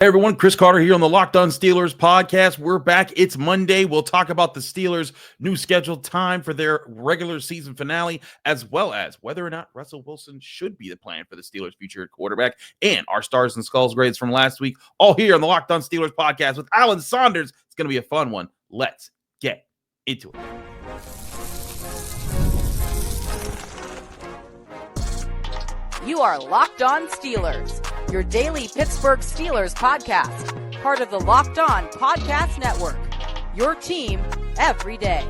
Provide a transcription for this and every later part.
Hey everyone, Chris Carter here on the Locked On Steelers podcast. We're back. It's Monday. We'll talk about the Steelers' new scheduled time for their regular season finale, as well as whether or not Russell Wilson should be the plan for the Steelers' future quarterback, and our stars and skulls grades from last week, all here on the Locked On Steelers podcast with Alan Saunders. It's going to be a fun one. Let's get into it. You are Locked On Steelers, your daily Pittsburgh Steelers podcast, part of the Locked On Podcast Network, your team every day.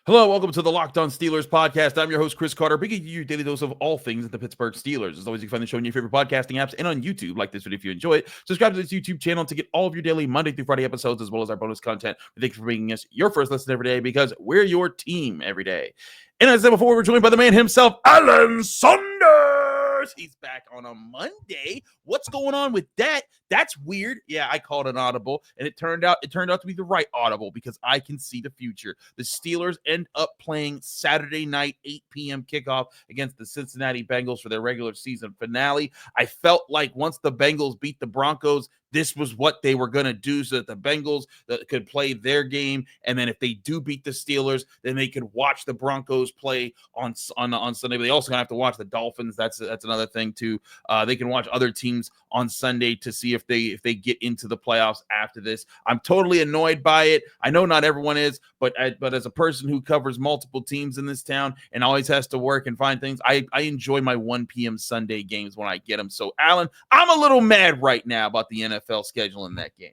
Hello, welcome to the Locked On Steelers podcast. I'm your host, Chris Carter, bringing you your daily dose of all things at the Pittsburgh Steelers. As always, you can find the show on your favorite podcasting apps and on YouTube. Like this video if you enjoy it. Subscribe to this YouTube channel to get all of your daily Monday through Friday episodes, as well as our bonus content. Thank you for bringing us your first listen every day, because we're your team every day. And as I said before, we're joined by the man himself, Alan Saunders. He's back on a Monday. What's going on with that? That's weird. Yeah, I called an audible, and it turned out to be the right audible, because I can see the future. The Steelers end up playing Saturday night, 8 p.m. kickoff against the Cincinnati Bengals for their regular season finale. I felt like once the Bengals beat the Broncos, this was what they were going to do, so that the Bengals could play their game. And then if they do beat the Steelers, then they could watch the Broncos play on Sunday. But they also have to watch the Dolphins. That's another thing too. They can watch other teams on Sunday to see if they get into the playoffs after this. I'm totally annoyed by it. I know not everyone is, but as a person who covers multiple teams in this town and always has to work and find things, I enjoy my 1 p.m. Sunday games when I get them. So, Alan, I'm a little mad right now about the NFL schedule in that game.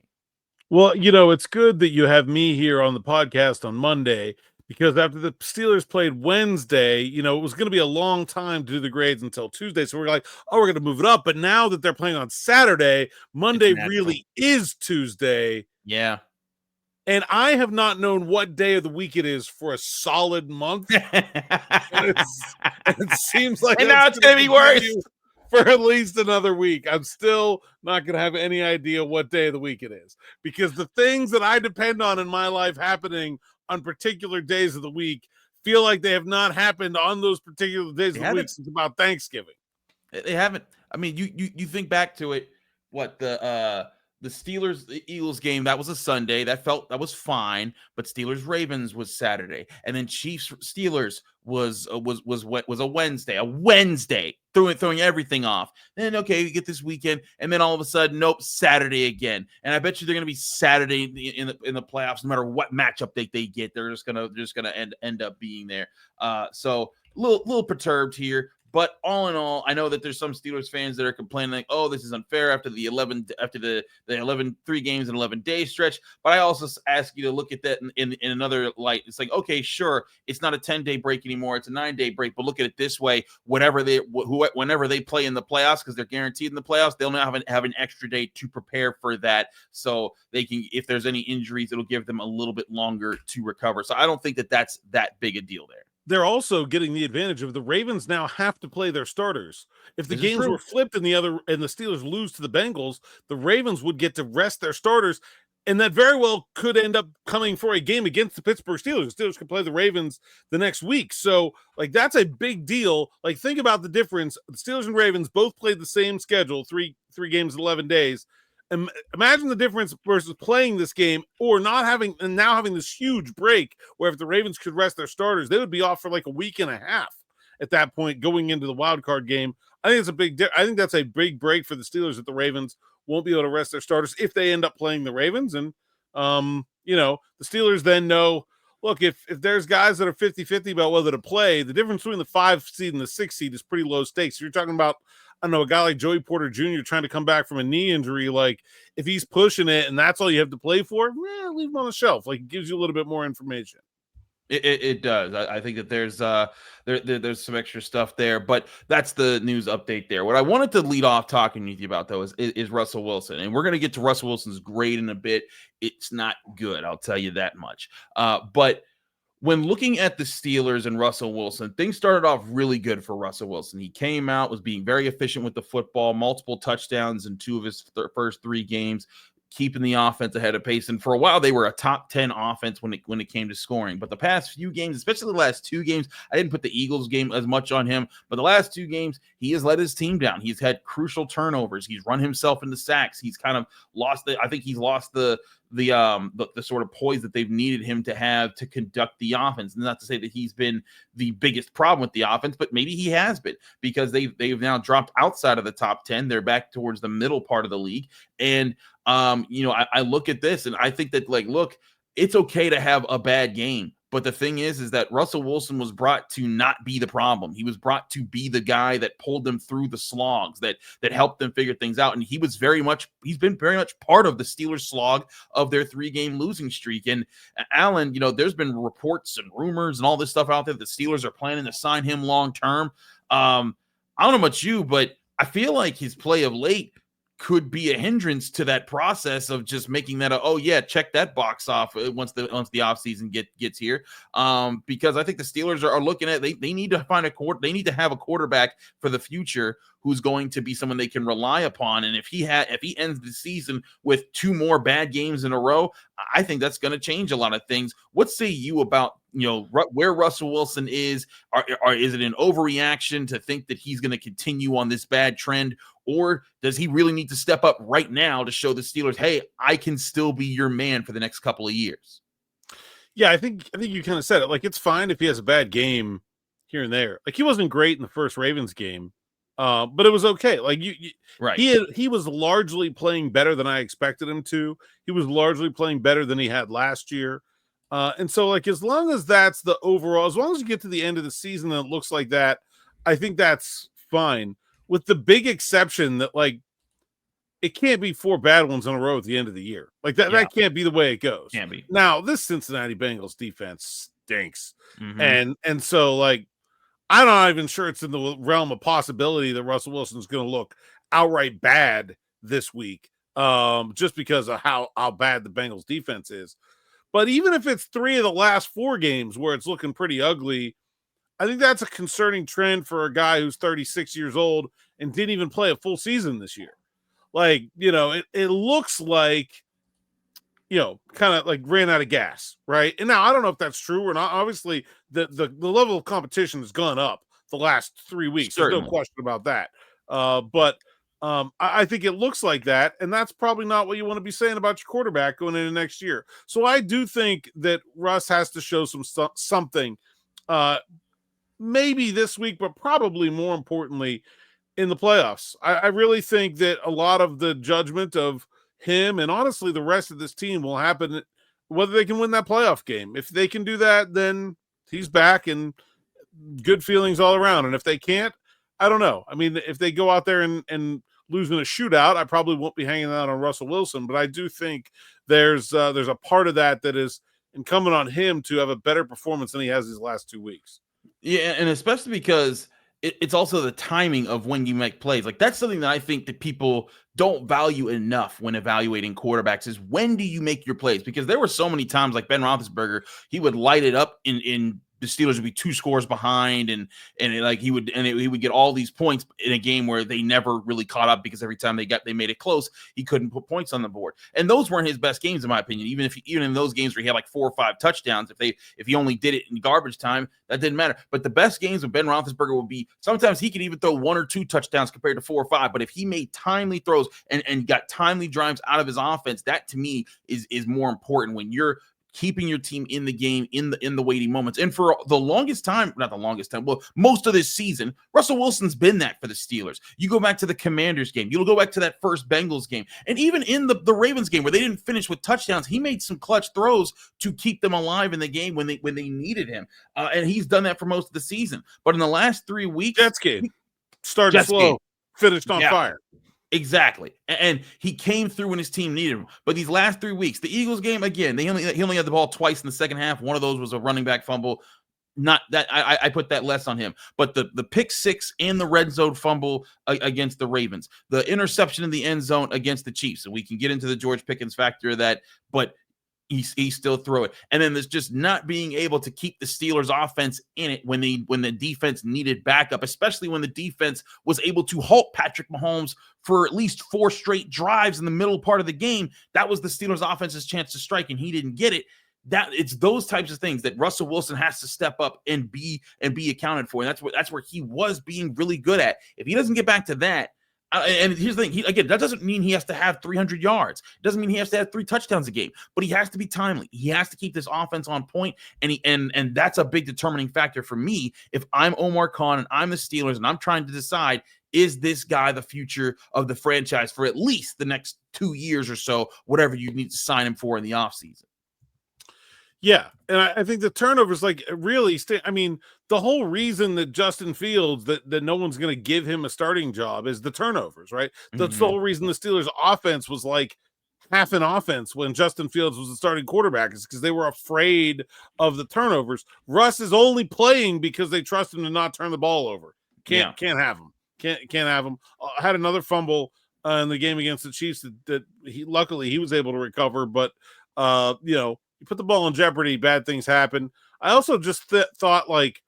Well, it's good that you have me here on the podcast on Monday, because after the Steelers played Wednesday, it was going to be a long time to do the grades until Tuesday. So we're like, we're going to move it up. But now that they're playing on Saturday, Monday really is Tuesday. Yeah. And I have not known what day of the week it is for a solid month. It seems like and now it's going to be worse. For at least another week. I'm still not going to have any idea what day of the week it is, because the things that I depend on in my life happening on particular days of the week feel like they have not happened on those particular days of the week since about Thanksgiving. They haven't. I mean, you think back to it, what the Steelers-Eagles game, that was a Sunday. That was fine, but Steelers-Ravens was Saturday, and then Chiefs-Steelers was a Wednesday, throwing everything off. Then okay, you get this weekend, and then all of a sudden, nope, Saturday again. And I bet you they're going to be Saturday in the playoffs, no matter what matchup they get. They're just gonna end up being there. So little perturbed here. But all in all, I know that there's some Steelers fans that are complaining like, oh, this is unfair after the 11 3 games and 11-day stretch. But I also ask you to look at that in another light. It's like, okay, sure, it's not a 10-day break anymore. It's a 9-day break. But look at it this way. Whenever they play in the playoffs, because they're guaranteed in the playoffs, they'll now have an extra day to prepare for that. So they can, if there's any injuries, it'll give them a little bit longer to recover. So I don't think that's that big a deal there. They're also getting the advantage of the Ravens now have to play their starters. If the games were flipped and the Steelers lose to the Bengals, the Ravens would get to rest their starters, and that very well could end up coming for a game against the Pittsburgh Steelers. The Steelers could play the Ravens the next week. So, that's a big deal. Think about the difference. The Steelers and Ravens both played the same schedule, three games in 11 days. Imagine the difference versus playing this game or not having, and now having this huge break where if the Ravens could rest their starters, they would be off for like a week and a half at that point going into the wild card game. I think that's a big break for the Steelers, that the Ravens won't be able to rest their starters if they end up playing the Ravens. And, the Steelers then know, look, if there's guys that are 50-50 about whether to play, the difference between the 5 seed and the 6 seed is pretty low stakes. You're talking about, I don't know, a guy like Joey Porter Jr. trying to come back from a knee injury. If he's pushing it and that's all you have to play for, leave him on the shelf. It gives you a little bit more information. It does. I think that there's some extra stuff there, but that's the news update there. What I wanted to lead off talking with you about, though, is Russell Wilson, and we're going to get to Russell Wilson's grade in a bit. It's not good, I'll tell you that much. But when looking at the Steelers and Russell Wilson, things started off really good for Russell Wilson. He came out, was being very efficient with the football, multiple touchdowns in 2 of his first 3 games. keeping the offense ahead of pace. And for a while, they were a top 10 offense when it came to scoring. But the past few games, especially the last 2 games, I didn't put the Eagles game as much on him, but the last 2 games, he has let his team down. He's had crucial turnovers. He's run himself into sacks. He's kind of lost I think he's lost the sort of poise that they've needed him to have to conduct the offense. And not to say that he's been the biggest problem with the offense, but maybe he has been, because they've now dropped outside of the top 10. They're back towards the middle part of the league. And I look at this and I think that, like, look, it's okay to have a bad game. But the thing is that Russell Wilson was brought to not be the problem. He was brought to be the guy that pulled them through the slogs, that helped them figure things out. And he's been very much part of the Steelers slog of their 3-game losing streak. And Alan, there's been reports and rumors and all this stuff out there that the Steelers are planning to sign him long-term. I don't know about you, but I feel like his play of late could be a hindrance to that process of just making that check that box off once the offseason gets here. Because I think the Steelers are looking at, they need to find they need to have a quarterback for the future who's going to be someone they can rely upon. And if he ends the season with 2 more bad games in a row, I think that's going to change a lot of things. What say you about where Russell Wilson is? Is it an overreaction to think that he's going to continue on this bad trend? Or does he really need to step up right now to show the Steelers, hey, I can still be your man for the next couple of years? Yeah, I think you kind of said it. Like, it's fine if he has a bad game here and there. Like, he wasn't great in the first Ravens game, but it was okay. Like, right. He was largely playing better than I expected him to. He was largely playing better than he had last year. And so, like, as long as that's the overall, as long as you get to the end of the season and it looks like that, I think that's fine. With the big exception that, like, it can't be 4 bad ones in a row at the end of the year. Like, that can't be the way it goes. Can't be. Now, this Cincinnati Bengals defense stinks. Mm-hmm. And so, like, I'm not even sure it's in the realm of possibility that Russell Wilson's going to look outright bad this week, just because of how bad the Bengals defense is. But even if it's 3 of the last 4 games where it's looking pretty ugly, I think that's a concerning trend for a guy who's 36 years old and didn't even play a full season this year. Like, it looks like, kind of like ran out of gas, right? And now I don't know if that's true or not. Obviously, the level of competition has gone up the last 3 weeks. Certainly. There's no question about that. But I think it looks like that, and that's probably not what you want to be saying about your quarterback going into next year. So I do think that Russ has to show something, maybe this week, but probably more importantly in the playoffs. I really think that a lot of the judgment of him and honestly the rest of this team will happen whether they can win that playoff game. If they can do that, then he's back and good feelings all around. And if they can't, I don't know. I mean, if they go out there and lose in a shootout, I probably won't be hanging out on Russell Wilson, but I do think there's a part of that is incumbent on him to have a better performance than he has these last 2 weeks. Yeah, and especially because it's also the timing of when you make plays. Like, that's something that I think that people don't value enough when evaluating quarterbacks is when do you make your plays? Because there were so many times, like Ben Roethlisberger, he would light it up in the Steelers would be 2 scores behind, and he would get all these points in a game where they never really caught up because every time they made it close, he couldn't put points on the board. And those weren't his best games, in my opinion. Even in those games where he had like 4 or 5 touchdowns, if he only did it in garbage time, that didn't matter. But the best games of Ben Roethlisberger would be sometimes he could even throw 1 or 2 touchdowns compared to 4 or 5. But if he made timely throws and got timely drives out of his offense, that to me is more important when you're keeping your team in the game in the waiting moments. And for the longest time, not the longest time, well, most of this season, Russell Wilson's been that for the Steelers. You go back to the Commanders game, you'll go back to that first Bengals game, and even in the Ravens game where they didn't finish with touchdowns, he made some clutch throws to keep them alive in the game when they needed him. And he's done that for most of the season. But in the last 3 weeks, Jets game started slow, finished on fire. Exactly. And he came through when his team needed him. But these last 3 weeks, the Eagles game, again, he only had the ball twice in the second half. One of those was a running back fumble. Not that I put that less on him. But the pick 6 and the red zone fumble against the Ravens, the interception in the end zone against the Chiefs. And we can get into the George Pickens factor of that. But he still throw it. And then there's just not being able to keep the Steelers offense in it when the defense needed backup, especially when the defense was able to halt Patrick Mahomes for at least 4 straight drives in the middle part of the game. That was the Steelers offense's chance to strike, and he didn't get it. That it's those types of things that Russell Wilson has to step up and be accounted for. And that's where he was being really good at. If he doesn't get back to that, and here's the thing, again, that doesn't mean he has to have 300 yards. It doesn't mean he has to have 3 touchdowns a game, but he has to be timely. He has to keep this offense on point, and that's a big determining factor for me. If I'm Omar Khan and I'm the Steelers and I'm trying to decide, is this guy the future of the franchise for at least the next 2 years or so, whatever you need to sign him for in the offseason? Yeah, and I think the turnovers, like, really, I mean, the whole reason that Justin Fields, that no one's going to give him a starting job is the turnovers, right? That's the whole reason the Steelers' offense was like half an offense when Justin Fields was the starting quarterback, is because they were afraid of the turnovers. Russ is only playing because they trust him to not turn the ball over. Can't have him. Can't have him. Had another fumble in the game against the Chiefs that he luckily he was able to recover, but you put the ball in jeopardy, bad things happen. I also just thought, like,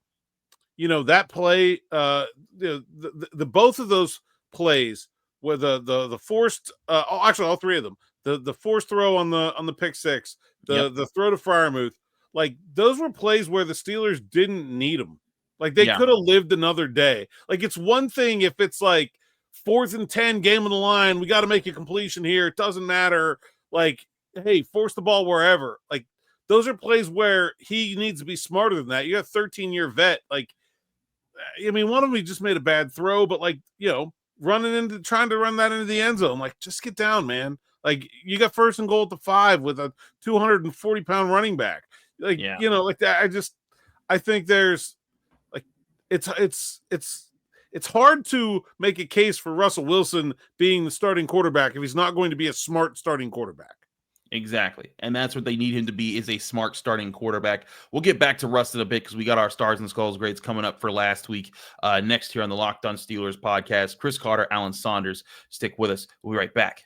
that play, the both of those plays where the forced, actually all 3 of them, the forced throw on the pick 6, the throw to Freiermuth, like, those were plays where the Steelers didn't need them. Like, they could have lived another day. Like, it's one thing if it's like 4th and 10, game on the line, we got to make a completion here. It doesn't matter. Like, hey, force the ball wherever. Like, those are plays where he needs to be smarter than that. You got a 13-year vet. Like, I mean, one of them he just made a bad throw, but, like, trying to run that into the end zone. Like, just get down, man. Like, you got 1st and goal at the 5 with a 240-pound running back. Like, like that. I think there's, like, it's hard to make a case for Russell Wilson being the starting quarterback if he's not going to be a smart starting quarterback. Exactly. And that's what they need him to be, is a smart starting quarterback. We'll get back to Russ in a bit because we got our Stars and Skulls grades coming up for last week. Next here on the Locked On Steelers podcast. Chris Carter, Alan Saunders. Stick with us. We'll be right back.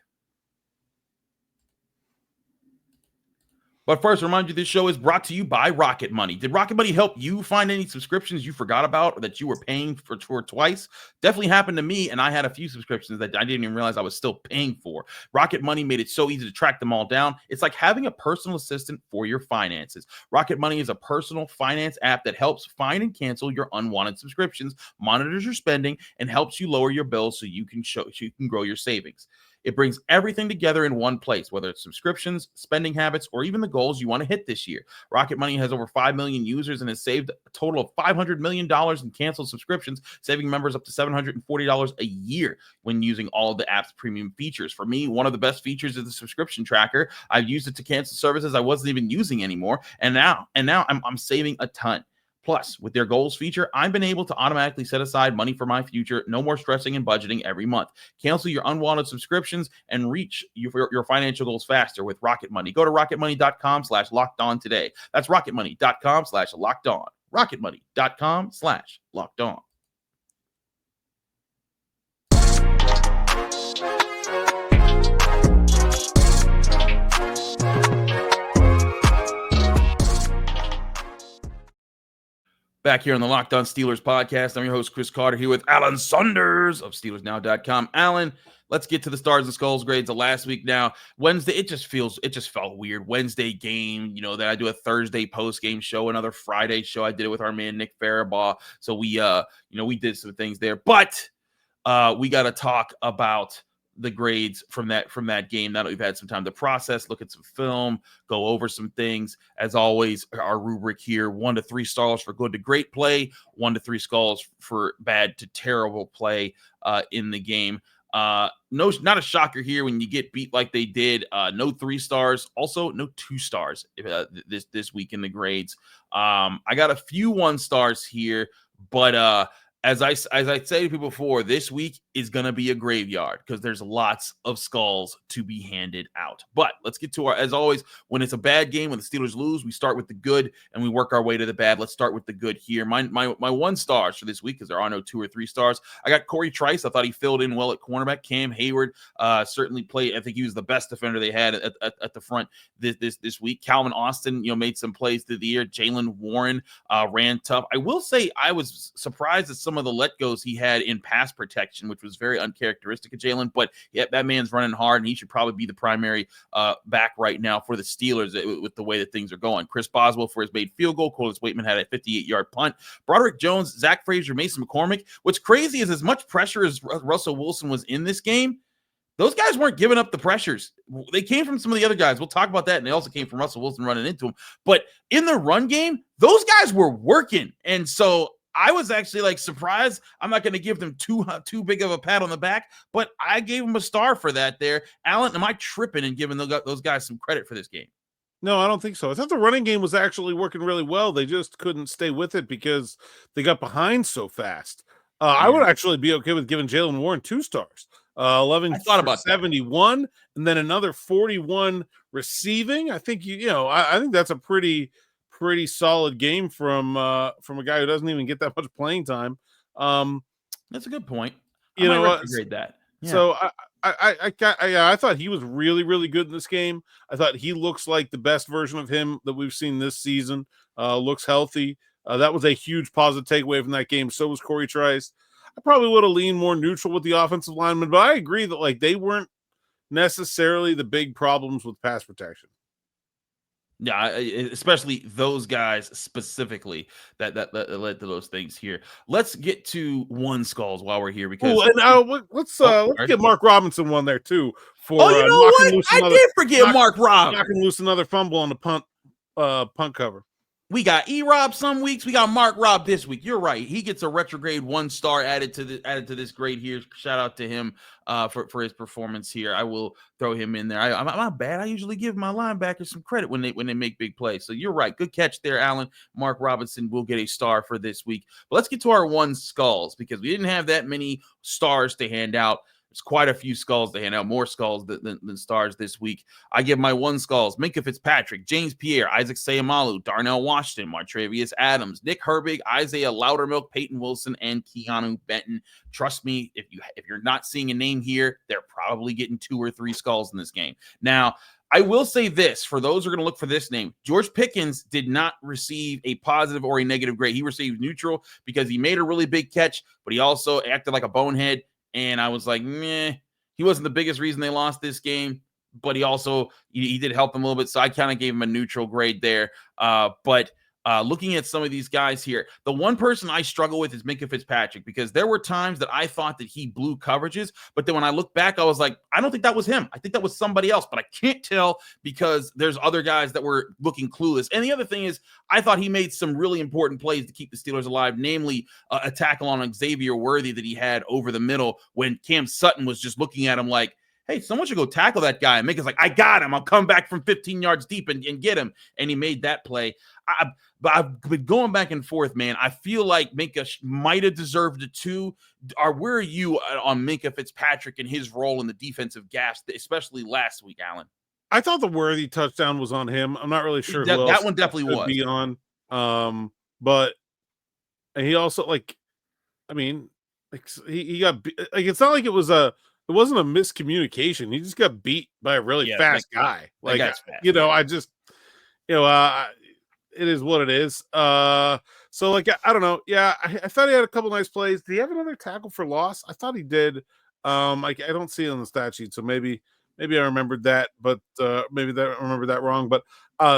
But first, remind you this show is brought to you by Rocket Money. Did Rocket Money help you find any subscriptions you forgot about or that you were paying for twice? Definitely happened to me, and I had a few subscriptions that I didn't even realize I was still paying for. Rocket Money made it so easy to track them all down. It's like having a personal assistant for your finances. Rocket Money is a personal finance app that helps find and cancel your unwanted subscriptions, monitors your spending, and helps you lower your bills so you can grow your savings. It brings everything together in one place, whether it's subscriptions, spending habits, or even the goals you want to hit this year. Rocket Money has over 5 million users and has saved a total of $500 million in canceled subscriptions, saving members up to $740 a year when using all of the app's premium features. For me, one of the best features is the subscription tracker. I've used it to cancel services I wasn't even using anymore, and now I'm saving a ton. Plus, with their goals feature, I've been able to automatically set aside money for my future. No more stressing and budgeting every month. Cancel your unwanted subscriptions and reach your financial goals faster with Rocket Money. Go to rocketmoney.com/lockedon today. That's rocketmoney.com/lockedon. rocketmoney.com/lockedon. Back here on the Locked On Steelers podcast, I'm your host, Chris Carter, here with Alan Saunders of SteelersNow.com. Alan, let's get to the Stars and Skulls grades of last week now. Wednesday, it just felt weird. Wednesday game, that I do a Thursday post-game show, another Friday show. I did it with our man, Nick Farabaugh. So we did some things there. But we got to talk about the grades from that game. Now that we've had some time to process, look at some film, go over some things. As always, our rubric here: 1 to 3 stars for good to great play, 1 to 3 skulls for bad to terrible play in the game. No, not a shocker here when you get beat like they did. No 3 stars, also no 2 stars this week in the grades. I got a few 1 stars here, but as I say to people before, this week is going to be a graveyard because there's lots of skulls to be handed out. But let's get to as always, when it's a bad game, when the Steelers lose, we start with the good and we work our way to the bad. Let's start with the good here. My 1 stars for this week, because there are no 2 or 3 stars. I got Corey Trice. I thought he filled in well at cornerback. Cam Hayward certainly played. I think he was the best defender they had at the front this week. Calvin Austin, made some plays through the year. Jaylen Warren ran tough. I will say I was surprised at some of the let-goes he had in pass protection, which was very uncharacteristic of Jaylen, but yeah, that man's running hard, and he should probably be the primary back right now for the Steelers with the way that things are going. Chris Boswell for his made field goal. Corliss Waitman had a 58-yard punt. Broderick Jones, Zach Frazier, Mason McCormick. What's crazy is as much pressure as Russell Wilson was in this game, those guys weren't giving up the pressures. They came from some of the other guys. We'll talk about that, and they also came from Russell Wilson running into them. But in the run game, those guys were working, and so I was actually surprised. I'm not going to give them too big of a pat on the back, but I gave them a star for that there. Alan, am I tripping and giving those guys some credit for this game? No, I don't think so. I thought the running game was actually working really well. They just couldn't stay with it because they got behind so fast. I would actually be okay with giving Jaylen Warren 2 stars. 11 for 71, and then another 41 receiving. I think I think that's a pretty solid game from a guy who doesn't even get that much playing time. That's a good point. I retrograde that. Yeah. So I thought he was really, really good in this game. I thought he looks like the best version of him that we've seen this season. Looks healthy. That was a huge positive takeaway from that game. So was Corey Trice. I probably would have leaned more neutral with the offensive linemen, but I agree that they weren't necessarily the big problems with pass protection. Yeah, especially those guys specifically that led to those things here. Let's get to 1 skulls while we're here because let's get Mark Robinson one there too for what? I did forget Mark Rob knocking loose another fumble on the punt cover. We got E-Rob some weeks. We got Mark Rob this week. You're right. He gets a retrograde 1 star added to this grade here. Shout out to him for his performance here. I will throw him in there. I'm not bad. I usually give my linebackers some credit when they make big plays. So you're right. Good catch there, Alan. Mark Robinson will get a star for this week. But let's get to our 1 skulls because we didn't have that many stars to hand out. There's quite a few skulls to hand out, more skulls than stars this week. I give my 1 skulls: Minkah Fitzpatrick, James Pierre, Isaac Seumalo, Darnell Washington, Martravius Adams, Nick Herbig, Isaiah Loudermilk, Peyton Wilson, and Keanu Benton. Trust me, if you're not seeing a name here, they're probably getting 2 or 3 skulls in this game. Now, I will say this, for those who are going to look for this name, George Pickens did not receive a positive or a negative grade. He received neutral because he made a really big catch, but he also acted like a bonehead. And I was like, meh. He wasn't the biggest reason they lost this game, but he did help them a little bit. So I kind of gave him a neutral grade there. But looking at some of these guys here, the one person I struggle with is Minkah Fitzpatrick because there were times that I thought that he blew coverages. But then when I look back, I was like, I don't think that was him. I think that was somebody else, but I can't tell because there's other guys that were looking clueless. And the other thing is, I thought he made some really important plays to keep the Steelers alive, namely a tackle on Xavier Worthy that he had over the middle when Cam Sutton was just looking at him like, hey, someone should go tackle that guy. And Minkah's like, I got him. I'll come back from 15 yards deep and get him. And he made that play. But I've been going back and forth, man. I feel like Minkah might have deserved a 2. Where are you on Minkah Fitzpatrick and his role in the defensive gas, especially last week, Alan? I thought the Worthy touchdown was on him. I'm not really sure. That one definitely was. Be on. But he also he got it's not like it wasn't a miscommunication. He just got beat by a really fast guy. Fast. It is what it is. So I don't know. Yeah, I thought he had a couple nice plays. Did he have another tackle for loss? I thought he did. I don't see it on the stat sheet, so maybe I remembered that, but maybe I remembered that wrong. But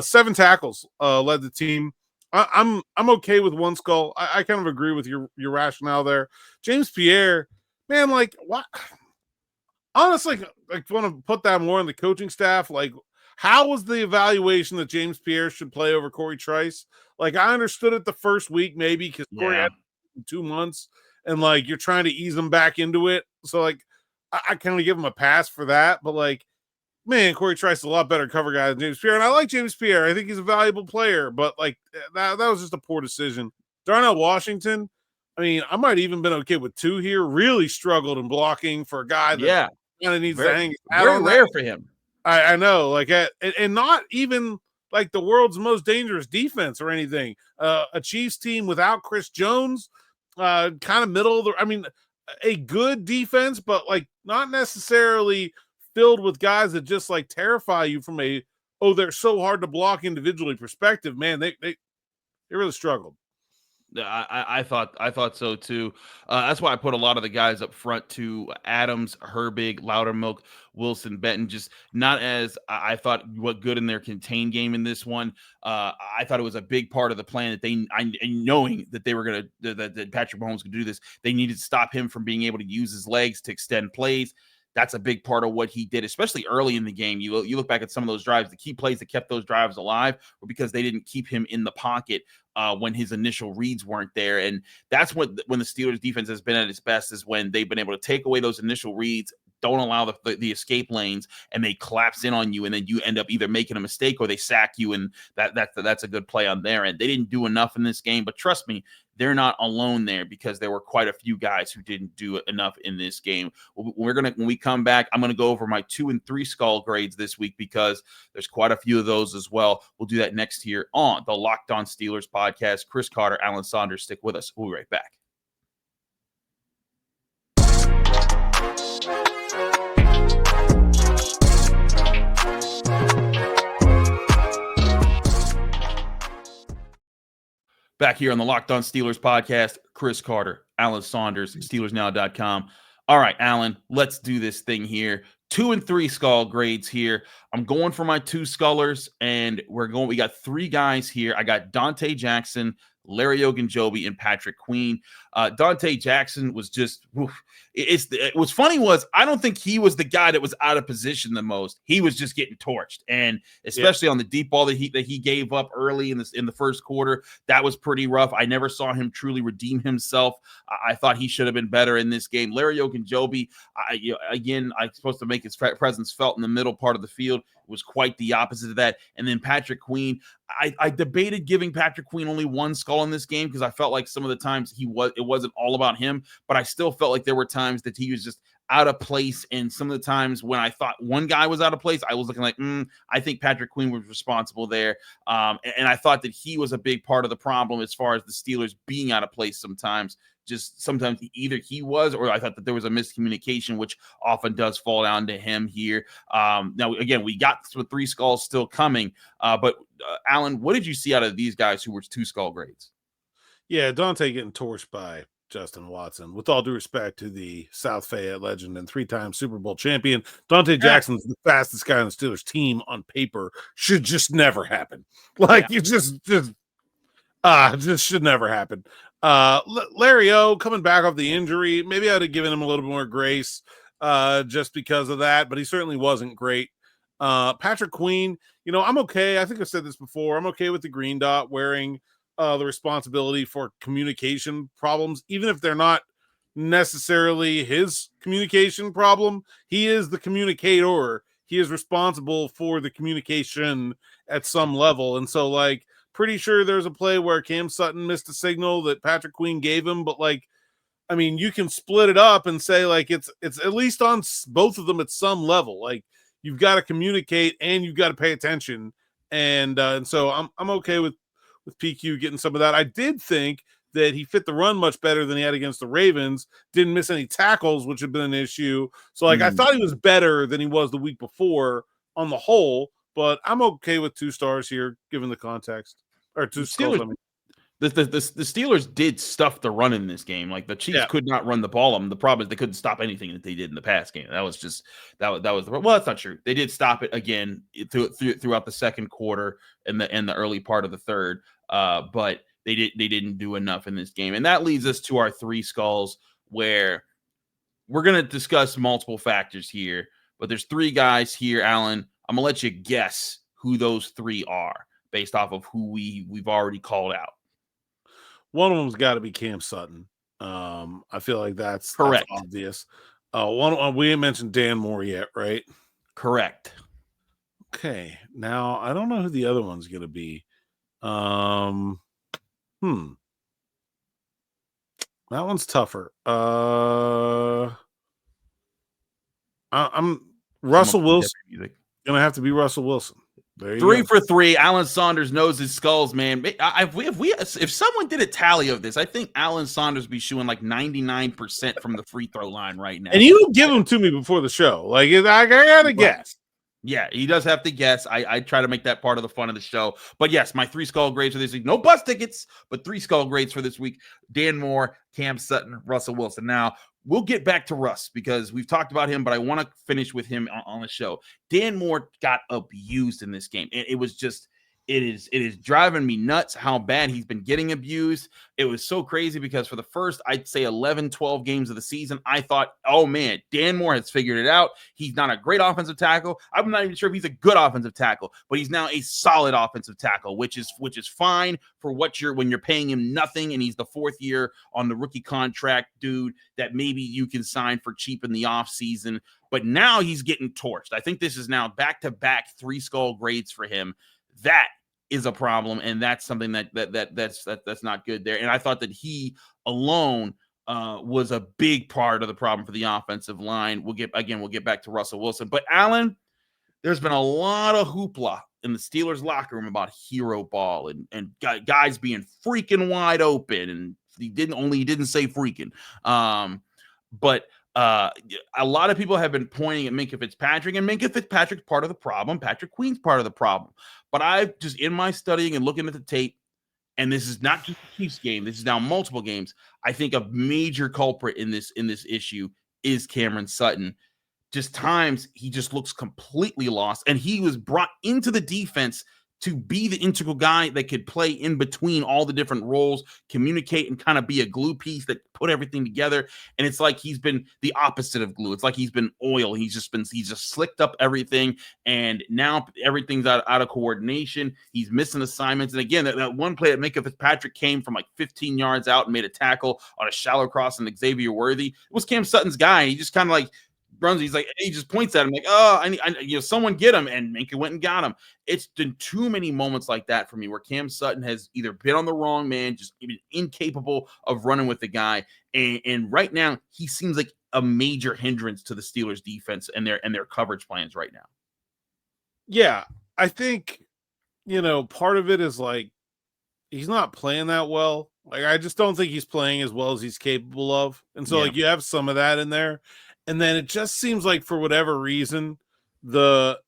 7 tackles led the team. I'm okay with 1 skull. I kind of agree with your rationale there. James Pierre, man, what? Honestly, I want to put that more on the coaching staff. How was the evaluation that James Pierre should play over Corey Trice? I understood it the first week, maybe because Corey had 2 months, and you're trying to ease him back into it. So I kind of give him a pass for that. But man, Corey Trice is a lot better cover guy than James Pierre, and I like James Pierre. I think he's a valuable player, but that was just a poor decision. Darnell Washington, I mean, I might even been okay with 2 here. Really struggled in blocking for a guy that kind of needs to hang his hat on rare that. for him. I know, like, and not even like the world's most dangerous defense or anything. A Chiefs team without Chris Jones, kind of middle of the. I mean, a good defense, but like not necessarily filled with guys that just like terrify you from they're so hard to block individually perspective. Man, they really struggled. I thought so too. That's why I put a lot of the guys up front too. Adams, Herbig, Loudermilk, Wilson, Benton. Just not as I thought what good in their contain game in this one. I thought it was a big part of the plan that knowing that they were gonna that Patrick Mahomes could do this. They needed to stop him from being able to use his legs to extend plays. That's a big part of what he did, especially early in the game. You look back at some of those drives, the key plays that kept those drives alive were because they didn't keep him in the pocket when his initial reads weren't there. And that's when the Steelers defense has been at its best, is when they've been able to take away those initial reads, don't allow the escape lanes, and they collapse in on you, and then you end up either making a mistake or they sack you, and that's a good play on their end. They didn't do enough in this game, but trust me, they're not alone there, because there were quite a few guys who didn't do enough in this game. When we come back, I'm going to go over my 2 and 3 skull grades this week, because there's quite a few of those as well. We'll do that next here on the Locked On Steelers podcast. Chris Carter, Alan Saunders, stick with us. We'll be right back. Back here on the Locked On Steelers podcast, Chris Carter, Alan Saunders, SteelersNow.com. All right, Alan, let's do this thing here. 2 and 3 skull grades here. I'm going for my 2 scullers, and we got 3 guys here. I got Dante Jackson, Larry Ogunjobi, and Patrick Queen. Dante Jackson was just what's funny was I don't think he was the guy that was out of position the most. He was just getting torched, and especially on the deep ball that he gave up early in the first quarter, that was pretty rough. I never saw him truly redeem himself. I thought he should have been better in this game. Larry Ogunjobi, I'm supposed to make his presence felt in the middle part of the field. It was quite the opposite of that. And then Patrick Queen, I debated giving Patrick Queen only 1 skull in this game, because I felt like some of the times it wasn't all about him, but I still felt like there were times that he was just out of place. And some of the times when I thought one guy was out of place, I was looking like, I think Patrick Queen was responsible there. And I thought that he was a big part of the problem as far as the Steelers being out of place sometimes. Just sometimes either he was, or I thought that there was a miscommunication, which often does fall down to him here. Now, again, we got some 3 skulls still coming, but Alan, what did you see out of these guys who were 2 skull grades? Yeah, Dante getting torched by Justin Watson. With all due respect to the South Fayette legend and 3-time Super Bowl champion, Dante Jackson's the fastest guy on the Steelers team on paper. Should just never happen. Like, you just should never happen. Larry O coming back off the injury, maybe I'd have given him a little bit more grace just because of that, but he certainly wasn't great. Patrick Queen, I'm okay. I think I've said this before. I'm okay with the green dot wearing the responsibility for communication problems, even if they're not necessarily his communication problem. He is the communicator. He is responsible for the communication at some level. And so, like, pretty sure there's a play where Cam Sutton missed a signal that Patrick Queen gave him, but like, I mean, you can split it up and say like it's at least on both of them at some level. Like, you've got to communicate and you've got to pay attention, and so I'm okay with PQ getting some of that. I did think that he fit the run much better than he had against the Ravens. Didn't miss any tackles, which had been an issue. So like, I thought he was better than he was the week before on the whole. But I'm okay with 2 stars here, given the context. Or 2 skulls, I mean. The Steelers did stuff the run in this game. Like, the Chiefs could not run the ball on them. The problem is they couldn't stop anything that they did in the pass game. That was just that was the well, that's not true. They did stop it again throughout the second quarter and the early part of the third. But they didn't do enough in this game. And that leads us to our 3 skulls, where we're going to discuss multiple factors here. But there's 3 guys here, Alan. I'm going to let you guess who those 3 are based off of who we've already called out. One of them's got to be Cam Sutton. I feel like that's correct. That's obvious. We ain't mentioned Dan Moore yet, right? Correct. Okay. Now, I don't know who the other one's going to be. That's That one's tougher. I'm Russell Wilson. Gonna have to be Russell Wilson. There you 3 go. for 3. Alan Saunders knows his skulls, man. If someone did a tally of this, I think Alan Saunders would be shooting like 99% from the free throw line right now. And you would give them to me before the show. Like I gotta guess. Yeah, he does have to guess. I try to make that part of the fun of the show. But yes, my 3 skull grades for this week. No bus tickets, but 3 skull grades for this week. Dan Moore, Cam Sutton, Russell Wilson. Now, we'll get back to Russ because we've talked about him, but I want to finish with him on the show. Dan Moore got abused in this game. It was just, it is driving me nuts how bad he's been getting abused. It was so crazy because for the first, I'd say 11, 12 games of the season, I thought, oh man, Dan Moore has figured it out. He's not a great offensive tackle. I'm not even sure if he's a good offensive tackle, but he's now a solid offensive tackle, which is fine for when you're paying him nothing. And he's the 4th year on the rookie contract, dude, that maybe you can sign for cheap in the offseason. But now he's getting torched. I think this is now back-to-back 3 skull grades for him. That is a problem, and that's something that's not good there. And I thought that he alone was a big part of the problem for the offensive line. We'll get back to Russell Wilson, but Alan, there's been a lot of hoopla in the Steelers locker room about hero ball and guys being freaking wide open, and he didn't say freaking, but. A lot of people have been pointing at Minkah Fitzpatrick, and Minkah Fitzpatrick's part of the problem. Patrick Queen's part of the problem. But I've just, in my studying and looking at the tape, and this is not just the Chiefs game, this is now multiple games, I think a major culprit in this issue is Cameron Sutton. Just times he just looks completely lost, and he was brought into the defense to be the integral guy that could play in between all the different roles, communicate, and kind of be a glue piece that put everything together. And it's like he's been the opposite of glue. It's like he's been oil. He's just slicked up everything, and now everything's out of coordination. He's missing assignments. And again, that one play that Minkah Fitzpatrick came from like 15 yards out and made a tackle on a shallow cross on Xavier Worthy. It was Cam Sutton's guy, and he just kind of like runs. He's like, he just points at him like, oh, I someone get him, and Minkah went and got him. It's been too many moments like that for me where Cam Sutton has either been on the wrong man, just even incapable of running with the guy, and right now he seems like a major hindrance to the Steelers defense and their coverage plans right now. Yeah, I think part of it is like he's not playing that well. Like I just don't think he's playing as well as he's capable of, and so like you have some of that in there. And then it just seems like for whatever reason, the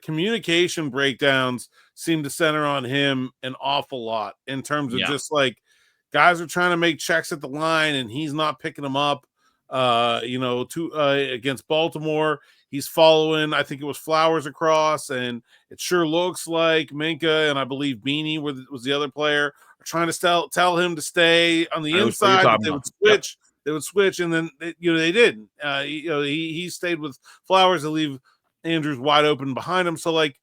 communication breakdowns seem to center on him an awful lot in terms of just like guys are trying to make checks at the line and he's not picking them up. Against Baltimore, he's following, I think it was Flowers across, and it sure looks like Minkah and I believe Beanie was the other player are trying to tell him to stay on the inside, but they would switch. Yep. They would switch, and then they didn't. He stayed with Flowers to leave Andrews wide open behind him. So, like,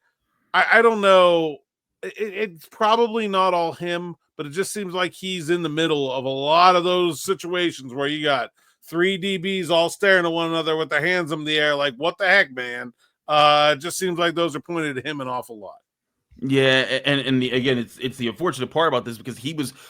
I don't know. It's probably not all him, but it just seems like he's in the middle of a lot of those situations where you got 3 DBs all staring at one another with their hands in the air, like, what the heck, man? It just seems like those are pointed at him an awful lot. Yeah, and again, it's the unfortunate part about this because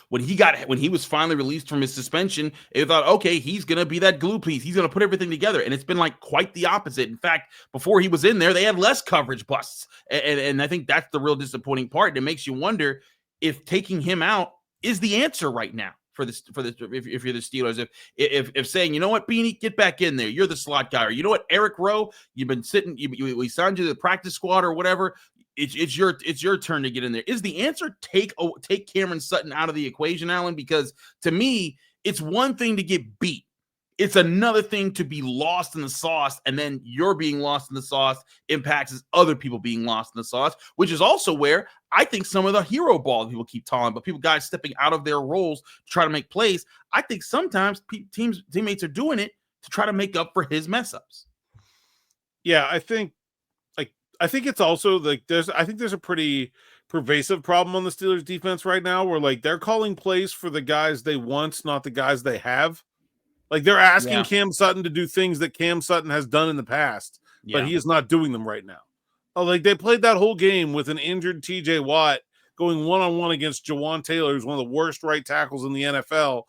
when he was finally released from his suspension, it thought, okay, he's gonna be that glue piece. He's gonna put everything together, and it's been like quite the opposite. In fact, before he was in there, they had less coverage busts, and I think that's the real disappointing part. And it makes you wonder if taking him out is the answer right now for this if you're the Steelers. If saying, you know what, Beanie, get back in there, you're the slot guy, or you know what, Eric Rowe, you've been sitting, we signed you to the practice squad or whatever. It's your turn to get in there. Is the answer take Cameron Sutton out of the equation, Alan? Because to me, it's one thing to get beat. It's another thing to be lost in the sauce, and then you're being lost in the sauce impacts other people being lost in the sauce, which is also where I think some of the hero ball people keep talking about, guys stepping out of their roles to try to make plays. I think sometimes teammates are doing it to try to make up for his mess ups. Yeah, I think it's also like there's a pretty pervasive problem on the Steelers defense right now where like they're calling plays for the guys they want, not the guys they have. Like they're asking Cam Sutton to do things that Cam Sutton has done in the past, but he is not doing them right now. Oh, like they played that whole game with an injured TJ Watt going one-on-one against Jawan Taylor, who's one of the worst right tackles in the NFL.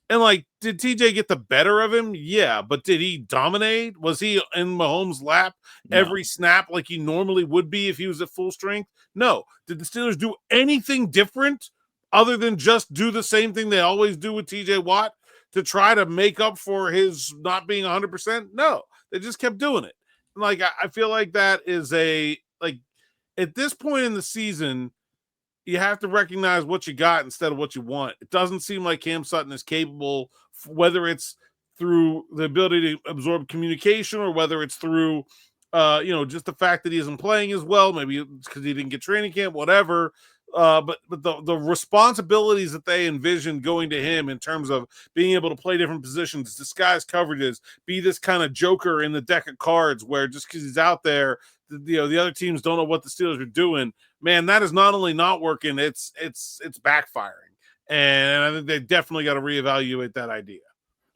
And like, did TJ get the better of him? Yeah, but did he dominate? Was he in Mahomes' lap every snap like he normally would be if he was at full strength? No. Did the Steelers do anything different other than just do the same thing they always do with TJ Watt to try to make up for his not being 100%? No, they just kept doing it. Like, I feel like that is at this point in the season, you have to recognize what you got instead of what you want. It doesn't seem like Cam Sutton is capable, whether it's through the ability to absorb communication or whether it's through, just the fact that he isn't playing as well. Maybe it's because he didn't get training camp, whatever. But the responsibilities that they envision going to him in terms of being able to play different positions, disguise coverages, be this kind of joker in the deck of cards where just because he's out there, the other teams don't know what the Steelers are doing. Man, that is not only not working, it's backfiring. And I think they definitely got to reevaluate that idea.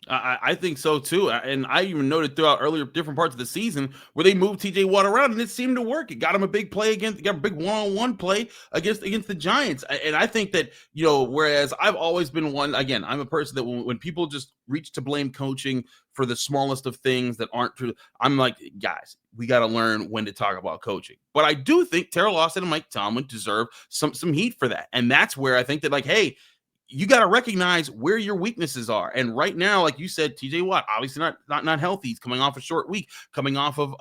I think so too, and I even noted throughout earlier different parts of the season where they moved TJ Watt around and it seemed to work. It got him a big play got a big one-on-one play against the Giants, and I think that whereas I've always been one, again, I'm a person that when people just reach to blame coaching for the smallest of things that aren't true, I'm like, guys, we got to learn when to talk about coaching. But I do think Terrell Austin and Mike Tomlin deserve some heat for that, and that's where I think that hey, you got to recognize where your weaknesses are. And right now, like you said, TJ Watt, obviously not healthy. He's coming off a short week, coming off of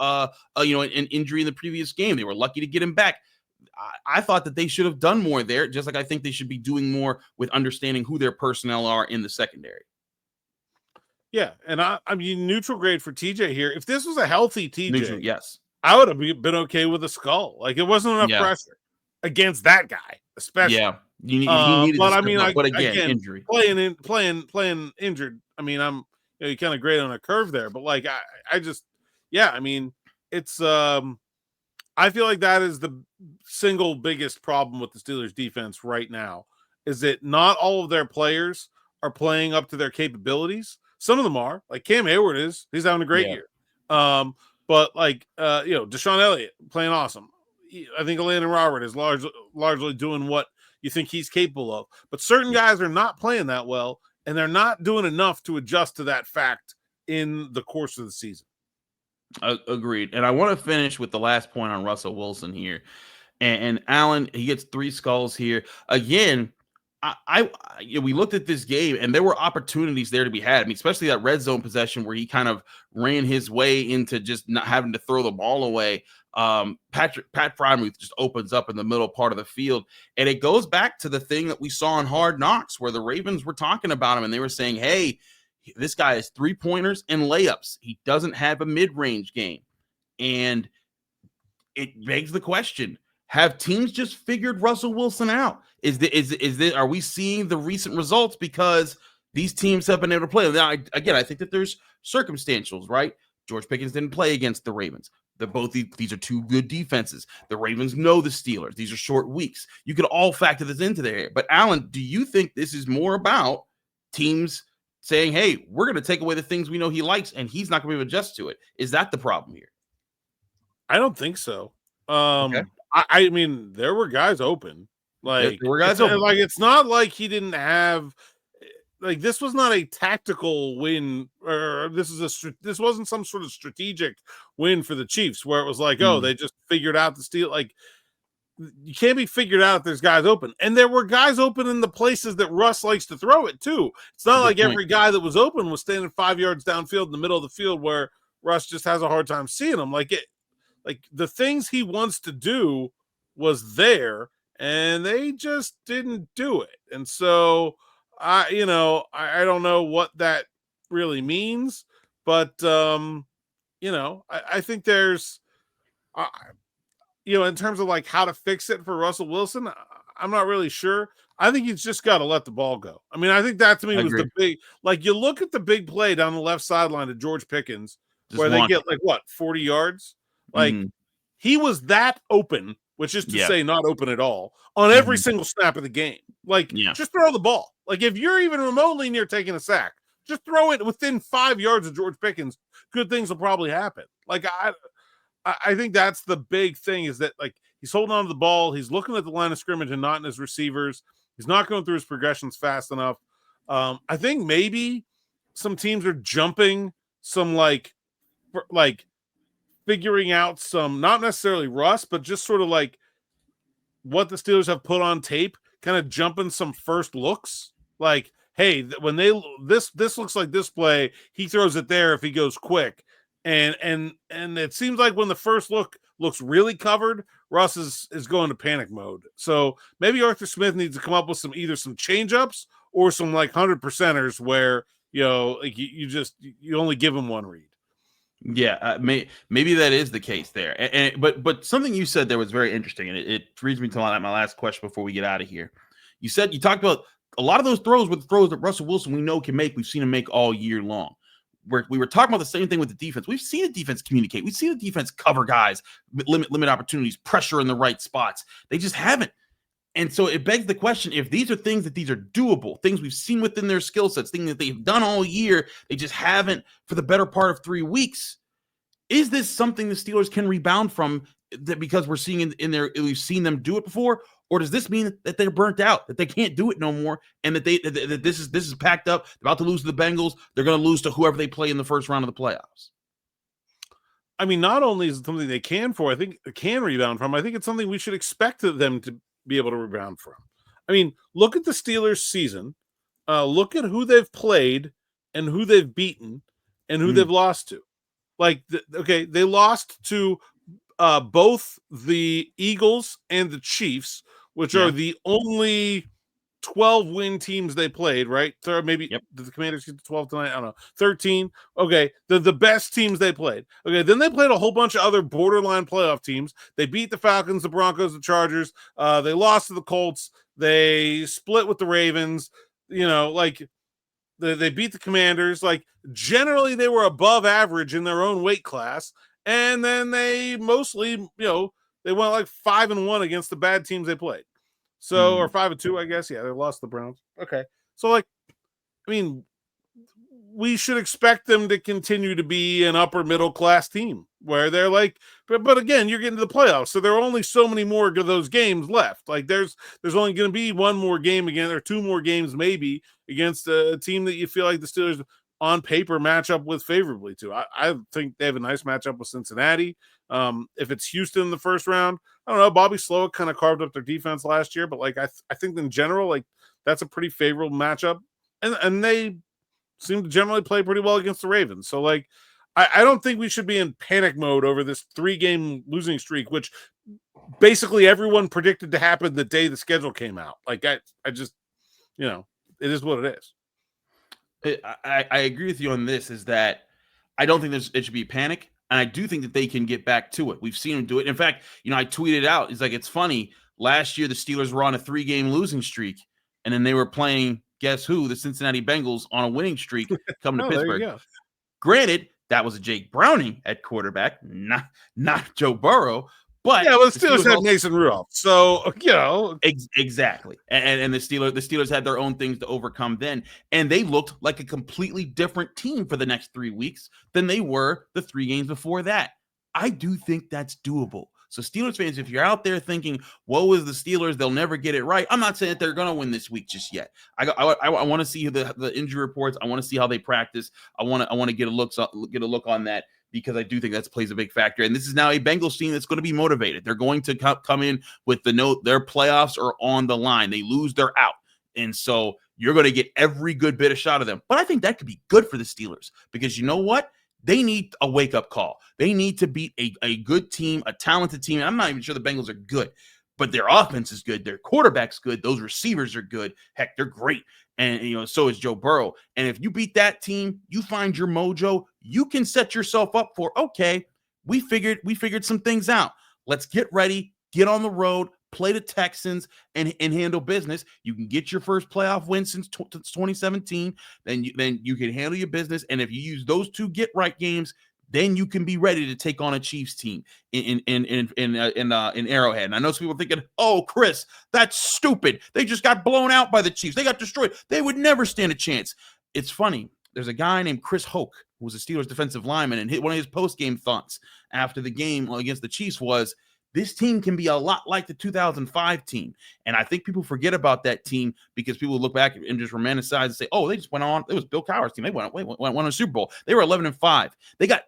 an injury in the previous game. They were lucky to get him back. I thought that they should have done more there, just like I think they should be doing more with understanding who their personnel are in the secondary. Yeah, and I mean, neutral grade for TJ here. If this was a healthy TJ, neutral, yes, I would have been okay with a skull. Like, it wasn't enough pressure against that guy, especially. Yeah. He needed but I mean, again, injury. Playing injured. I mean, I'm you kind of great on a curve there, but like I mean, it's I feel like that is the single biggest problem with the Steelers defense right now is that not all of their players are playing up to their capabilities. Some of them are, like Cam Hayward he's having a great year. But like Deshaun Elliott playing awesome. I think Landon Robert is largely doing what you think he's capable of. But certain guys are not playing that well, and they're not doing enough to adjust to that fact in the course of the season. Agreed. And I want to finish with the last point on Russell Wilson here. And Alan, he gets 3 skulls here. Again, we looked at this game, and there were opportunities there to be had. I mean, especially that red zone possession where he kind of ran his way into just not having to throw the ball away. Pat Freiermuth just opens up in the middle part of the field, and it goes back to the thing that we saw in Hard Knocks where the Ravens were talking about him, and they were saying, hey, this guy has 3-pointers and layups. He doesn't have a mid-range game. And it begs the question, have teams just figured Russell Wilson out? Are we seeing the recent results because these teams have been able to play? Now, I think that there's circumstantials, right? George Pickens didn't play against the Ravens. These are 2 good defenses. The Ravens know the Steelers. These are short weeks. You could all factor this into there. But Alan, do you think this is more about teams saying, hey, we're going to take away the things we know he likes, and he's not going to be able to adjust to it? Is that the problem here? I don't think so. Okay. I mean, there were guys open. Like, there were guys open. Like, it's not like he didn't have. Like, this was not a tactical win, or this wasn't some sort of strategic win for the Chiefs where it was like, oh, they just figured out the steal. Like, you can't be figured out if there's guys open. And there were guys open in the places that Russ likes to throw it too. It's not like every guy that was open was standing 5 yards downfield in the middle of the field where Russ just has a hard time seeing them. Like the things he wants to do was there, and they just didn't do it. And so I don't know what that really means, but I think there's, in terms of like how to fix it for Russell Wilson, I'm not really sure. I think he's just got to let the ball go. I mean, I think that to me was the big, like, you look at the big play down the left sideline to George Pickens, where they get 40 yards. Like, he was that open, which is to say not open at all, on every single snap of the game. Like, just throw the ball. Like, if you're even remotely near taking a sack, just throw it within 5 yards of George Pickens. Good things will probably happen. Like, I think that's the big thing, is that, like, he's holding on to the ball. He's looking at the line of scrimmage and not in his receivers. He's not going through his progressions fast enough. I think maybe some teams are jumping some like figuring out some, not necessarily rust, but just sort of like what the Steelers have put on tape, kind of jumping some first looks. Like, hey, when this looks like this play, he throws it there if he goes quick. And it seems like when the first look looks really covered, Russ is going to panic mode. So maybe Arthur Smith needs to come up with either some change ups or some like 100%ers where, like you only give him one read. Yeah, maybe that is the case there. But something you said there was very interesting, and it leads me to my last question before we get out of here. You talked about a lot of those throws with the throws that Russell Wilson we know can make. We've seen him make all year long. We were talking about the same thing with the defense. We've seen the defense communicate. We've seen the defense cover guys, limit opportunities, pressure in the right spots. They just haven't. And so it begs the question, if these are things that these are doable, things we've seen within their skill sets, things that they've done all year, they just haven't for the better part of 3 weeks. Is this something the Steelers can rebound from that because we're seeing we've seen them do it before? Or does this mean that they're burnt out, that they can't do it no more, and that that this is packed up, they're about to lose to the Bengals, they're going to lose to whoever they play in the first round of the playoffs? I mean, not only is it something they can rebound from, I think it's something we should expect them to be able to rebound from. I mean, look at the Steelers season. Look at who they've played and who they've beaten and who they've lost to. Like, they lost to both the Eagles and the Chiefs, which are the only 12-win teams they played, right? So maybe did the Commanders get to 12 tonight? I don't know. 13. Okay, the best teams they played. Okay, then they played a whole bunch of other borderline playoff teams. They beat the Falcons, the Broncos, the Chargers. They lost to the Colts. They split with the Ravens. They beat the Commanders. Like, generally, they were above average in their own weight class. And then they mostly, they went like 5-1 against the bad teams they played. So, or 5-2, I guess. Yeah, they lost the Browns. Okay. So, I mean, we should expect them to continue to be an upper middle class team where they're like, but again, you're getting to the playoffs. So there are only so many more of those games left. Like there's only going to be one more game again, or 2 more games maybe against a team that you feel like the Steelers on paper match up with favorably to. I think they have a nice matchup with Cincinnati. If it's Houston in the first round, I don't know. Bobby Slowick kind of carved up their defense last year, but like I think in general, like that's a pretty favorable matchup, and they seem to generally play pretty well against the Ravens. So like I don't think we should be in panic mode over this 3-game losing streak, which basically everyone predicted to happen the day the schedule came out. Like I just, it is what it is. I agree with you on this, is that I don't think it should be panic. And I do think that they can get back to it. We've seen them do it. In fact, I tweeted out, it's funny. Last year, the Steelers were on a 3-game losing streak, and then they were playing, guess who? The Cincinnati Bengals on a winning streak coming to Pittsburgh. Granted, that was a Jake Browning at quarterback, not Joe Burrow. But yeah, well, the Steelers had Mason Rudolph, so exactly. And the Steelers had their own things to overcome then, and they looked like a completely different team for the next 3 weeks than they were the 3 games before that. I do think that's doable. So Steelers fans, if you're out there thinking, "Woe is the Steelers, they'll never get it right," I'm not saying that they're going to win this week just yet. I want to see the injury reports. I want to see how they practice. I want to get a look on that, because I do think that plays a big factor. And this is now a Bengals team that's going to be motivated. They're going to come in with the note their playoffs are on the line. They lose, they're out. And so you're going to get every good bit of shot of them. But I think that could be good for the Steelers, because you know what? They need a wake-up call. They need to beat a good team, a talented team. I'm not even sure the Bengals are good, but their offense is good. Their quarterback's good. Those receivers are good. Heck, they're great. And, so is Joe Burrow. And if you beat that team, you find your mojo, you can set yourself up for, okay, we figured some things out. Let's get ready, get on the road, play the Texans, and handle business. You can get your first playoff win since 2017. Then you can handle your business. And if you use those 2 get-right games, then you can be ready to take on a Chiefs team in Arrowhead. And I know some people are thinking, "Oh, Chris, that's stupid. They just got blown out by the Chiefs. They got destroyed. They would never stand a chance." It's funny. There's a guy named Chris Hoke, who was a Steelers defensive lineman, and one of his post-game thoughts after the game against the Chiefs was, This team can be a lot like the 2005 team. And I think people forget about that team because people look back and just romanticize and say, oh, they just went on. It was Bill Cowher's team. They won a Super Bowl. They were 11-5.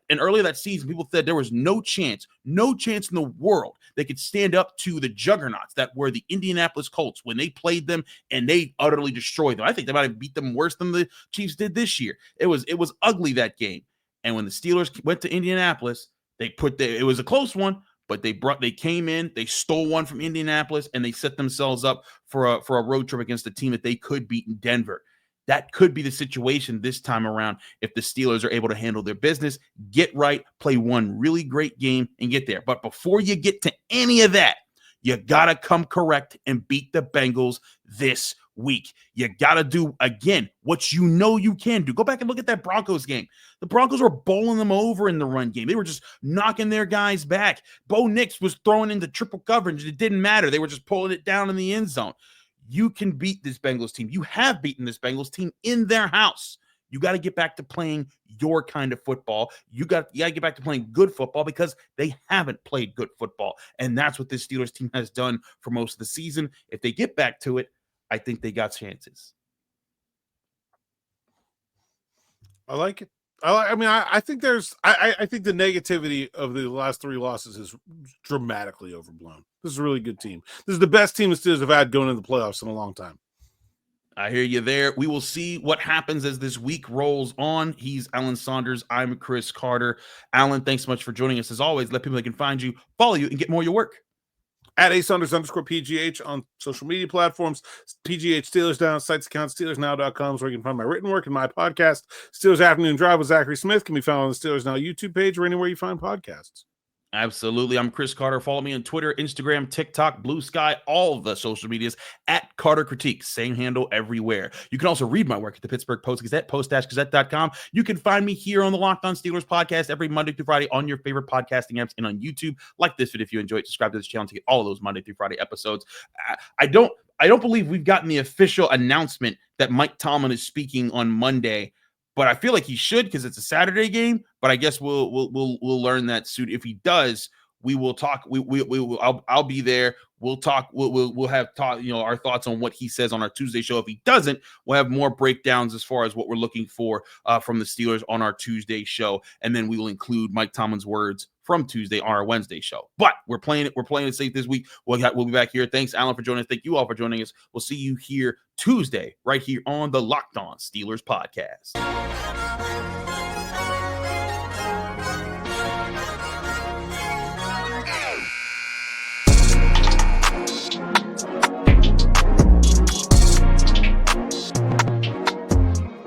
And earlier that season, people said there was no chance in the world they could stand up to the juggernauts that were the Indianapolis Colts when they played them, and they utterly destroyed them. I think they might have beat them worse than the Chiefs did this year. It was ugly, that game. And when the Steelers went to Indianapolis, it was a close one, but they came in, they stole one from Indianapolis, and they set themselves up for a road trip against a team that they could beat in Denver. That could be the situation this time around if the Steelers are able to handle their business, get right, play one really great game, and get there. But before you get to any of that, you got to come correct and beat the Bengals this week. You got to do, again, what you know you can do. Go back and look at that Broncos game. The Broncos were bowling them over in the run game. They were just knocking their guys back. Bo Nix was throwing into triple coverage. It didn't matter. They were just pulling it down in the end zone. You can beat this Bengals team. You have beaten this Bengals team in their house. You got to get back to playing your kind of football. You got to get back to playing good football because they haven't played good football. And that's what this Steelers team has done for most of the season. If they get back to it, I think they got chances. I like it. I think I think the negativity of the last three losses is dramatically overblown. This is a really good team. This is the best team the Steelers have had going into the playoffs in a long time. I hear you there. We will see what happens as this week rolls on. He's Alan Saunders. I'm Chris Carter. Alan, thanks so much for joining us. As always, let people that can find you, follow you, and get more of your work. At @Saunders_PGH on social media platforms. PGH Steelers Down, sites account, SteelersNow.com is where you can find my written work and my podcast. Steelers Afternoon Drive with Zachary Smith can be found on the Steelers Now YouTube page or anywhere you find podcasts. Absolutely. I'm Chris Carter. Follow me on Twitter, Instagram, TikTok, Blue Sky, all of the social medias at Carter Critique. Same handle everywhere. You can also read my work at the Pittsburgh Post-Gazette, post-gazette.com. You can find me here on the Locked On Steelers podcast every Monday through Friday on your favorite podcasting apps and on YouTube. Like this video if you enjoy it. Subscribe to this channel to get all of those Monday through Friday episodes. I don't believe we've gotten the official announcement that Mike Tomlin is speaking on Monday, but I feel like he should because it's a Saturday game. But I guess we'll learn that soon. If he does, we will talk. I'll be there. We'll talk. We'll have our thoughts on what he says on our Tuesday show. If he doesn't, we'll have more breakdowns as far as what we're looking for from the Steelers on our Tuesday show, and then we will include Mike Tomlin's words from Tuesday on our Wednesday show. But we're playing it safe this week. We'll be back here. Thanks, Alan, for joining us. Thank you all for joining us. We'll see you here Tuesday, right here on the Locked On Steelers podcast.